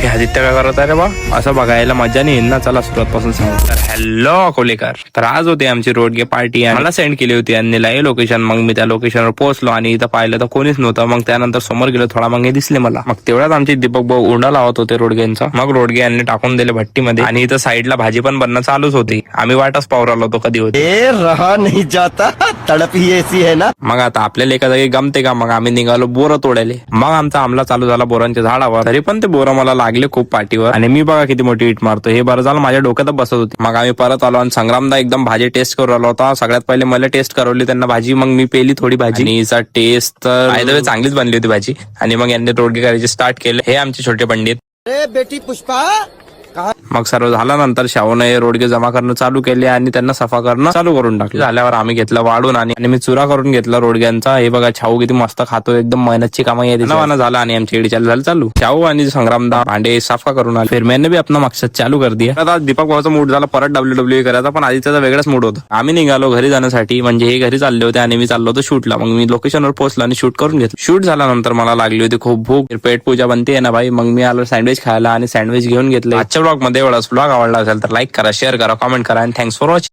हे आदित्य काय करत आहे रे बा? असं बघायला मजा नाही येईल ना. चला सुरुवात पासून सांगू. तर हॅलो अकोलेकर, तर आज होती आमची रोडगे पार्टी. मला सेंड केली होती यांनी लाईव्ह लोकेशन. मग मी त्या लोकेशनवर पोहोचलो आणि इथं पाहिलं तर कोणीच नव्हतं. मग त्यानंतर समोर गेलो थोडा, मग हे दिसले मला. मग तेवढ्यात आमचे दीपक भाऊ उंडा लावत होते रोडग्यांचा. मग रोडगे यांनी टाकून दिले भट्टीमध्ये आणि इथं साईडला भाजी पण बनणं चालूच होती. आम्ही वाटच पाहू राहिलो होतो कधी होती. रहा नहीं जाता, तड़प ही ऐसी है ना. मग आता आपल्याला एका जागी गमते का? मग आम्ही निघालो बोरं तोडायले. मग आमचा हमला चालू झाला बोरांच्या झाडावर. तरी पण ते बोरं मला लागले खूप पाठीवर आणि मी बघा किती मोठी हिट मारतो. हे बरं झालं माझ्या डोक्यात बसत होती. मग आम्ही परत आलो आणि संग्रामदा एकदम भाजी टेस्ट करू आला होता. सगळ्यात पहिले मला टेस्ट करवली त्यांना भाजी. मग मी पेली थोडी भाजी आणि हिचा टेस्ट तर चांगलीच बनली होती भाजी. आणि मग यांनी रोडगे करायचे स्टार्ट केले. हे आमचे छोटे पंडित. अरे बेटी पुष्पा, मग सर्व झाल्यानंतर शाहूने रोडगे जमा करणं चालू केले आणि त्यांना सफा करणं चालू करून टाकलं. झाल्यावर आम्ही घेतलं वाढून आणि मी चुरा करून घेतला रोडग्यांचा. हे बघा छाऊ किती मस्त खातो. एकदम मेहनतची कामं येते. नवाना झाला आणि आमची एडी चालू झाली चालू. शाहू आणि संग्रामदा भांडे साफा करून आले. फिर मैंने भी अपना मकसद चालू कर दिया. आता दीपक भाऊचा मूड झाला परत WWE करायचा, पण आधी त्याचा वेगळाच मूड होता. आम्ही निघालो घरी जाण्यासाठी. म्हणजे हे घरी चालले होते आणि मी चाललो होतो शूटला. मग मी लोकेशनवर पोहोचलो आणि शूट करून घेतलं. शूट झाल्यानंतर मला लागली होती खूप भूक. पेट पूजा बनते ना भाई. मग मी आलो सँडविच खायला आणि सँडविच घेऊन घेतलं. आजच्या ब्लॉग मध्ये एवढाच. ब्लॉग आवडला असेल तर लाईक करा, शेअर करा, कमेंट करा आणि थँक्स फॉर वॉचिंग.